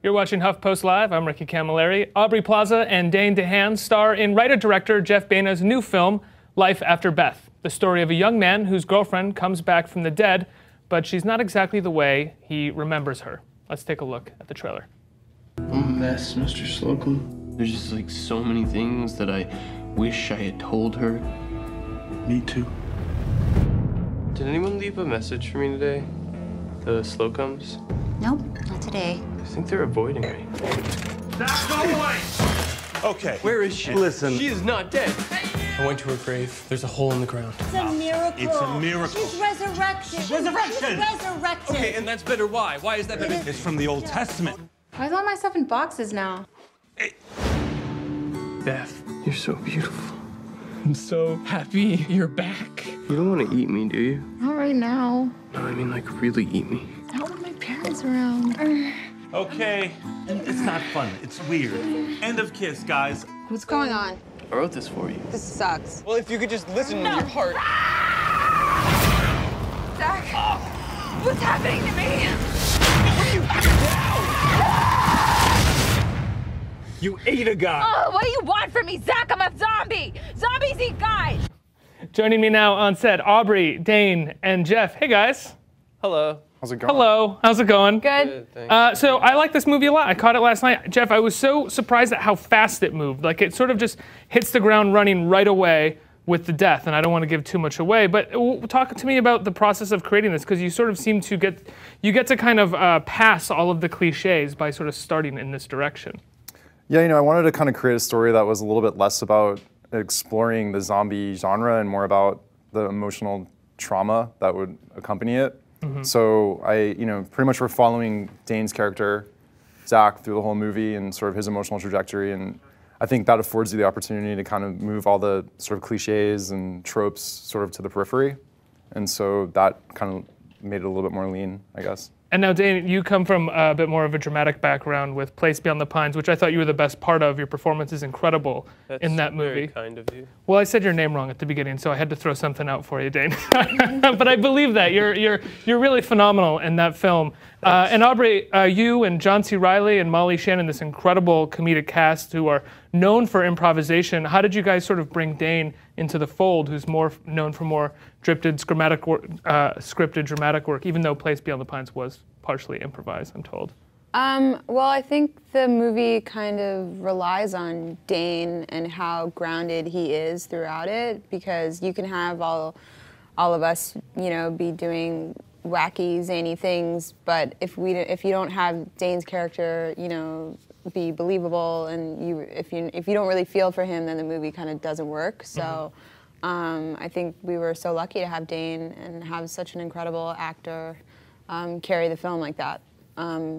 You're watching HuffPost Live. I'm Ricky Camilleri. Aubrey Plaza and Dane DeHaan star in writer-director Jeff Baena's new film, Life After Beth, the story of a young man whose girlfriend comes back from the dead, but she's not exactly the way he remembers her. Let's take a look at the trailer. I'm a mess, Mr. Slocum. There's just like so many things that I wish I had told her. Me too. Did anyone leave a message for me today? The Slocums? Nope, not today. I think they're avoiding me. That's no way! Okay. Where is she? Listen. She is not dead. I went to her grave. There's a hole in the ground. It's a miracle. It's a miracle. She's resurrected. Resurrection. She's resurrected. Okay, and that's better. Why? Why is that better? It's from the Old Testament. Why is all my stuff in boxes now? Beth, you're so beautiful. I'm so happy you're back. You don't want to eat me, do you? Not right now. No, I mean like really eat me. Not with my parents around. Okay. It's not fun. It's weird. End of kiss, guys. What's going on? I wrote this for you. This sucks. Well, if you could just listen to your heart. Zach, what's happening to me? You ate a guy. Oh, what do you want from me, Zach? I'm a zombie. Zombies eat guys. Joining me now on set, Aubrey, Dane, and Jeff. Hey, guys. Hello. How's it going? Hello. How's it going? Good. Thanks. So I like this movie a lot. I caught it last night. Jeff, I was so surprised at how fast it moved. Like, it sort of just hits the ground running right away with the death, and I don't want to give too much away, but talk to me about the process of creating this, because you sort of seem to get to kind of pass all of the cliches by sort of starting in this direction. Yeah, I wanted to kind of create a story that was a little bit less about exploring the zombie genre and more about the emotional trauma that would accompany it. Mm-hmm. So pretty much we're following Dane's character, Zach, through the whole movie and sort of his emotional trajectory, and I think that affords you the opportunity to kind of move all the sort of cliches and tropes sort of to the periphery, and so that kind of made it a little bit more lean, I guess. And now, Dane, you come from a bit more of a dramatic background with Place Beyond the Pines, which I thought you were the best part of. Your performance is incredible in that movie. Very kind of you. Well, I said your name wrong at the beginning, so I had to throw something out for you, Dane. But I believe that you're really phenomenal in that film. And Aubrey, you and John C. Reilly and Molly Shannon, this incredible comedic cast who are known for improvisation. How did you guys sort of bring Dane into the fold, who's more known for more scripted dramatic work, even though Place Beyond the Pines was partially improvised, I'm told? Well, I think the movie kind of relies on Dane and how grounded he is throughout it, because you can have all of us, be doing wacky, zany things, but if you don't have Dane's character, be believable, and if you don't really feel for him, then the movie kind of doesn't work. So I think we were so lucky to have Dane and have such an incredible actor carry the film like that.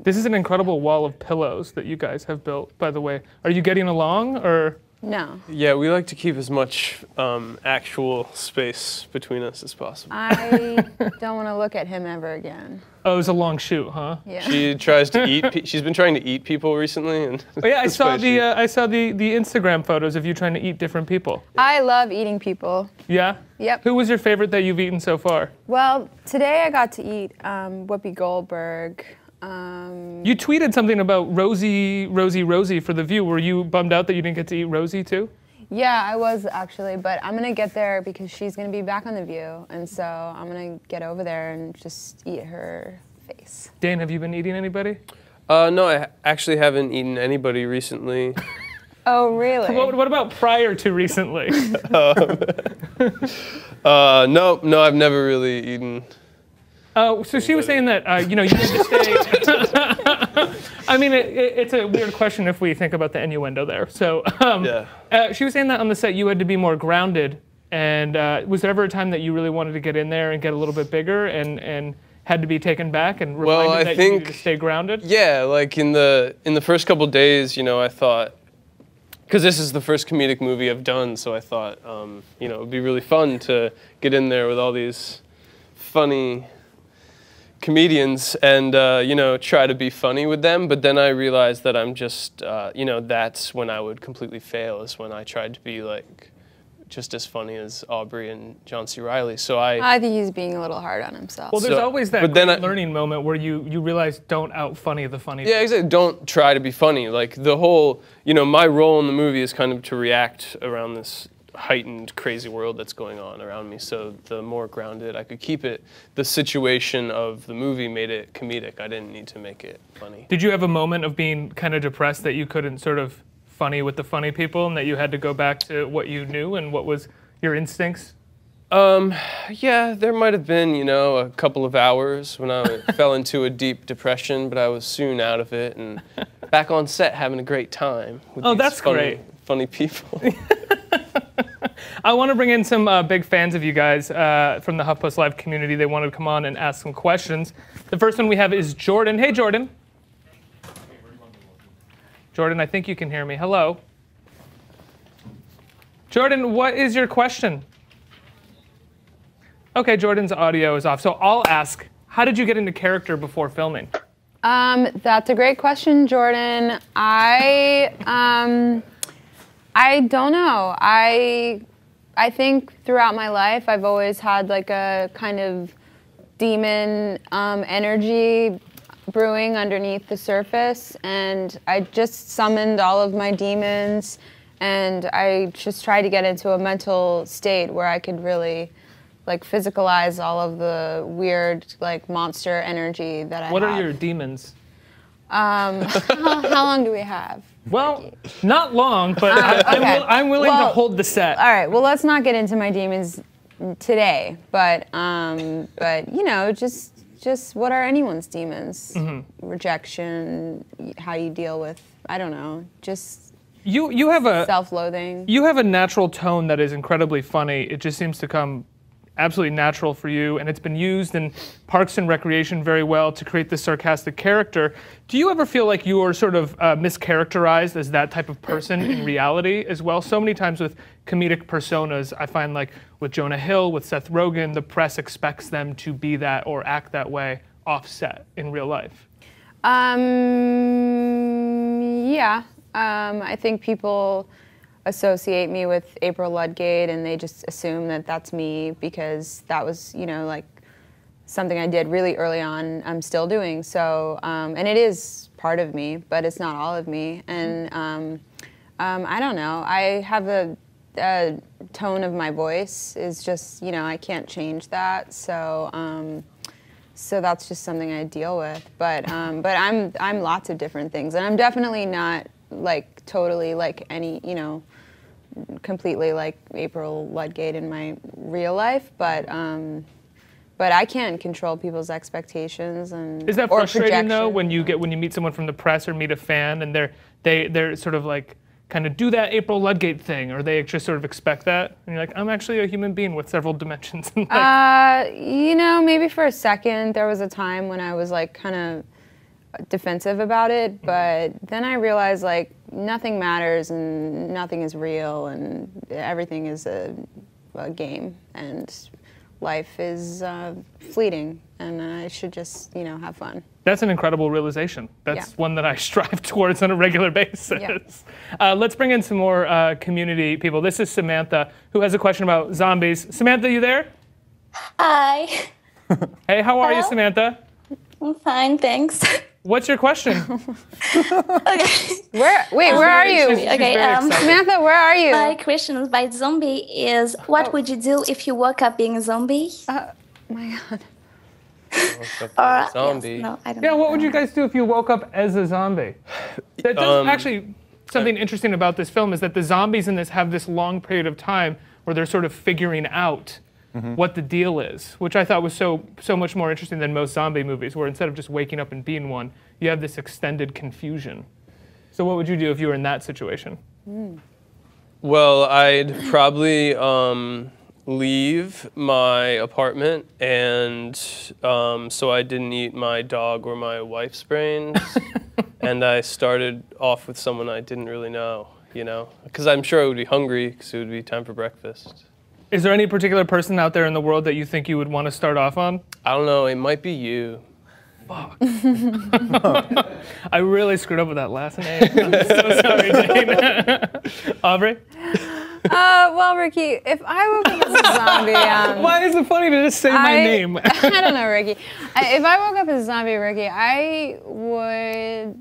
This is an incredible wall of pillows that you guys have built, by the way. Are you getting along, or? No. Yeah, we like to keep as much actual space between us as possible. I don't want to look at him ever again. Oh, it was a long shoot, huh? Yeah. She tries to eat. She's been trying to eat people recently, and Oh, yeah, I saw the Instagram photos of you trying to eat different people. I love eating people. Yeah. Yep. Who was your favorite that you've eaten so far? Well, today I got to eat Whoopi Goldberg. You tweeted something about Rosie for The View. Were you bummed out that you didn't get to eat Rosie too? Yeah, I was actually, but I'm gonna get there because she's gonna be back on The View, and so I'm gonna get over there and just eat her face. Dane, have you been eating anybody? No, I actually haven't eaten anybody recently. Oh, really? What about prior to recently? No, I've never really eaten. So she was saying that you need to stay. I mean, it's a weird question if we think about the innuendo there. So she was saying that on the set you had to be more grounded. And was there ever a time that you really wanted to get in there and get a little bit bigger and had to be taken back and reminded that you needed to stay grounded? Yeah, like in the first couple days, I thought, because this is the first comedic movie I've done, so I thought, it would be really fun to get in there with all these funny comedians and try to be funny with them, but then I realized that I'm just that's when I would completely fail, is when I tried to be like just as funny as Aubrey and John C. Reilly. So I think he's being a little hard on himself. Well, there's always that learning moment where you realize don't out-funny the funny. Yeah, exactly. Don't try to be funny. Like the whole, my role in the movie is kind of to react around this heightened, crazy world that's going on around me. So the more grounded I could keep it, the situation of the movie made it comedic. I didn't need to make it funny. Did you have a moment of being kind of depressed that you couldn't sort of funny with the funny people and that you had to go back to what you knew and what was your instincts? Yeah, there might have been, a couple of hours when I fell into a deep depression, but I was soon out of it and back on set having a great time with these funny people. I want to bring in some big fans of you guys from the HuffPost Live community. They wanted to come on and ask some questions. The first one we have is Jordan. Hey, Jordan. Jordan, I think you can hear me. Hello. Jordan, what is your question? Okay, Jordan's audio is off. So I'll ask, how did you get into character before filming? That's a great question, Jordan. I don't know. I think throughout my life, I've always had like a kind of demon energy brewing underneath the surface, and I just summoned all of my demons, and I just tried to get into a mental state where I could really like physicalize all of the weird like monster energy that I have. What are your demons? How long do we have? Well, not long, but I'm willing to hold the set. All right, well, let's not get into my demons today, but just what are anyone's demons? Mm-hmm. Rejection, how you deal with, I don't know, just you have a self-loathing. You have a natural tone that is incredibly funny. It just seems to come absolutely natural for you, and it's been used in Parks and Recreation very well to create this sarcastic character. Do you ever feel like you are sort of mischaracterized as that type of person in reality as well? So many times with comedic personas, I find like with Jonah Hill, with Seth Rogen, the press expects them to be that or act that way offset in real life. Yeah, I think people associate me with April Ludgate, and they just assume that that's me because that was, like something I did really early on. I'm still doing so, and it is part of me, but it's not all of me. And I don't know. I have a tone of my voice is just, I can't change that. So that's just something I deal with. But I'm lots of different things, and I'm definitely not like totally like any, completely like April Ludgate in my real life, but I can't control people's expectations and is that frustrating though when you meet someone from the press or meet a fan and they're sort of like kind of do that April Ludgate thing, or they just sort of expect that, and you're like, I'm actually a human being with several dimensions. Maybe for a second there was a time when I was like kind of defensive about it, but then I realized like nothing matters and nothing is real and everything is a game and life is fleeting and I should just have fun. That's an incredible realization. That's one that I strive towards on a regular basis. Yeah. Let's bring in some more community people. This is Samantha, who has a question about zombies. Samantha, you there? Hi. Hey, how are you, Samantha? I'm fine, thanks. What's your question? Okay. Where are you? Okay, Samantha, where are you? My question by zombie is, what would you do if you woke up being a zombie? My God. Zombie. Yes, no, I don't know. What would you guys do if you woke up as a zombie? That does actually, something interesting about this film is that the zombies in this have this long period of time where they're sort of figuring out what the deal is, which I thought was so much more interesting than most zombie movies, where instead of just waking up and being one, you have this extended confusion. So what would you do if you were in that situation? Well, I'd probably leave my apartment, and so I didn't eat my dog or my wife's brains, and I started off with someone I didn't really know, because I'm sure I would be hungry because it would be time for breakfast. Is there any particular person out there in the world that you think you would want to start off on? I don't know. It might be you. Fuck. I really screwed up with that last name. I'm so sorry, Dane. Aubrey? Well, Ricky, if I woke up as a zombie, why is it funny to just say my name? I don't know, Ricky. If I woke up as a zombie, Ricky, I would.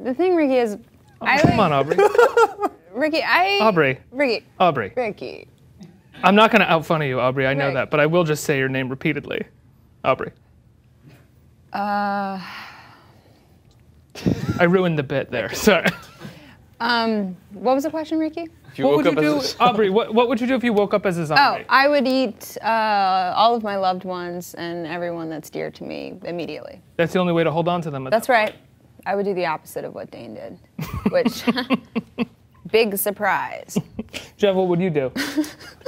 The thing, Ricky, is. Come on, Aubrey. Ricky, Aubrey. Ricky. Aubrey. Ricky. I'm not going to outfunny you, Aubrey. I know Rick. that, but I will just say your name repeatedly. Aubrey. Uh. I ruined the bit there. Sorry. What was the question, Ricky? If you woke up as a Aubrey, what would you do if you woke up as a zombie? Oh, I would eat all of my loved ones and everyone that's dear to me immediately. That's the only way to hold on to them. That's right. I would do the opposite of what Dane did, which, big surprise. Jeff, what would you do?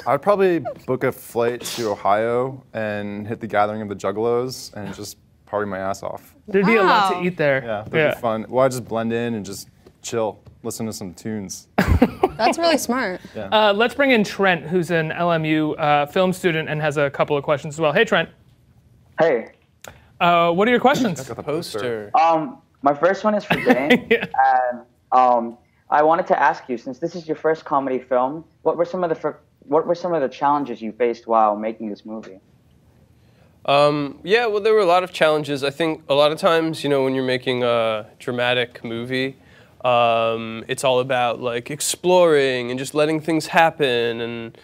I'd probably book a flight to Ohio and hit the Gathering of the Juggalos and just party my ass off. There'd be a lot to eat there. Yeah, that'd be fun. Well, I'd just blend in and just chill, listen to some tunes. That's really smart. Yeah. Let's bring in Trent, who's an LMU film student and has a couple of questions as well. Hey, Trent. Hey. What are your questions? the poster. My first one is for Dane, and I wanted to ask you, since this is your first comedy film, what were some of the challenges you faced while making this movie? Yeah, well, there were a lot of challenges. I think a lot of times, you know, when you're making a dramatic movie, it's all about like exploring and just letting things happen. And,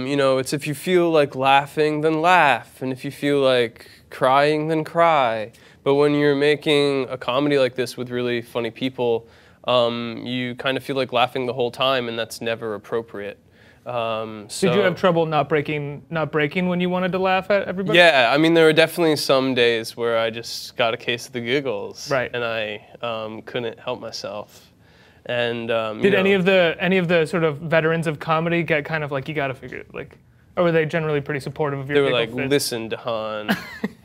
you know, it's if you feel like laughing, then laugh. And if you feel like crying, then cry. But when you're making a comedy like this with really funny people, you kind of feel like laughing the whole time, and that's never appropriate. Did you have trouble not breaking when you wanted to laugh at everybody? Yeah, I mean, there were definitely some days where I just got a case of the giggles, right? And I couldn't help myself. And did any of the sort of veterans of comedy get kind of like, you got to figure it, like, or were they generally pretty supportive of your? They were like, listen, DeHaan,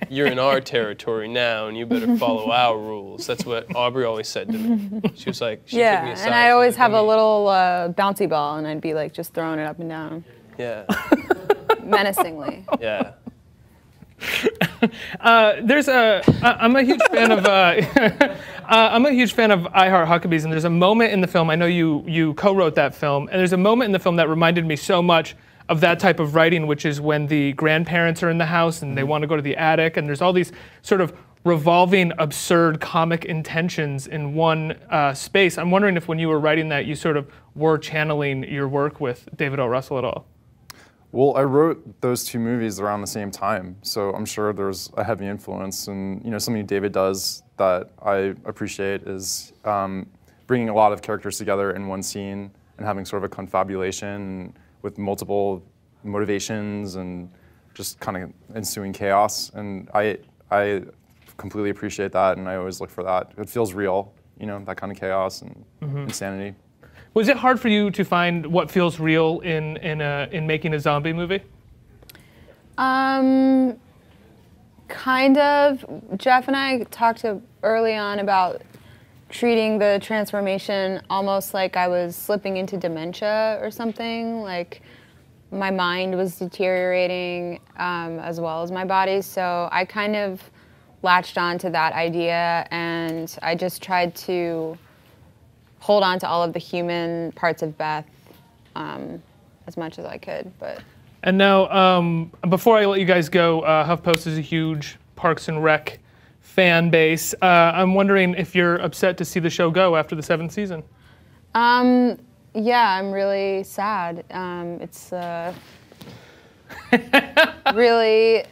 you're in our territory now, and you better follow our rules. That's what Aubrey always said to me. She was like, she took me aside. And I always have a little bouncy ball, and I'd be like just throwing it up and down. Yeah. Menacingly. Yeah. I'm a huge fan of I'm a huge fan of I Heart Huckabees, and there's a moment in the film, I know you co-wrote that film, and there's a moment in the film that reminded me so much of that type of writing, which is when the grandparents are in the house and they want to go to the attic, and there's all these sort of revolving, absurd comic intentions in one space. I'm wondering if when you were writing that, you sort of were channeling your work with David O. Russell at all. Well, I wrote those two movies around the same time, so I'm sure there's a heavy influence. And you know, something David does that I appreciate is bringing a lot of characters together in one scene and having sort of a confabulation with multiple motivations and just kind of ensuing chaos. And I completely appreciate that, and I always look for that. It feels real, you know, that kind of chaos and insanity. Was it hard for you to find what feels real in making a zombie movie? Kind of. Jeff and I talked early on about treating the transformation almost like I was slipping into dementia or something. Like my mind was deteriorating as well as my body. So I kind of latched on to that idea, and I just tried to hold on to all of the human parts of Beth as much as I could. And now, before I let you guys go, HuffPost is a huge Parks and Rec fan base. I'm wondering if you're upset to see the show go after the 7th season. Yeah, I'm really sad. It's really,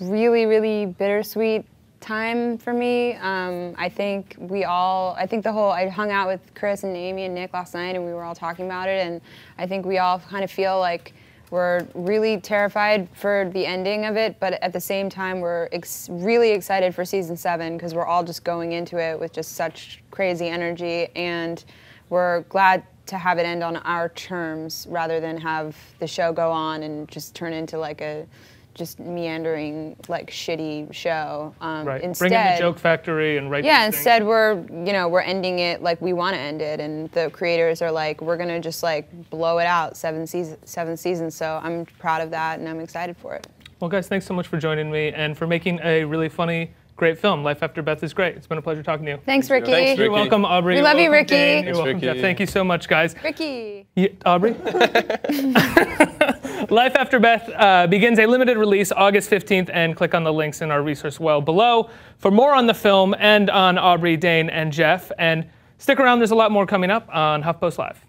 really bittersweet time for me. I think I hung out with Chris and Amy and Nick last night, and we were all talking about it, and I think we all kind of feel like we're really terrified for the ending of it, but at the same time, we're really excited for season 7 because we're all just going into it with just such crazy energy, and we're glad to have it end on our terms rather than have the show go on and just turn into like a just meandering, like shitty show. Right. Instead, bring in the joke factory and write. Yeah. Instead, we're ending it like we want to end it, and the creators are like, we're gonna just like blow it out 7 seasons. So I'm proud of that, and I'm excited for it. Well, guys, thanks so much for joining me and for making a really funny great film. Life After Beth is great. It's been a pleasure talking to you. Thanks, Ricky. Thanks, Ricky. You're welcome, Aubrey. We love you, Ricky. Dane. Thanks, You're welcome, Ricky. Jeff. Thank you so much, guys. Ricky. Aubrey? Life After Beth begins a limited release August 15th, and click on the links in our resource well below for more on the film and on Aubrey, Dane, and Jeff. And stick around, there's a lot more coming up on HuffPost Live.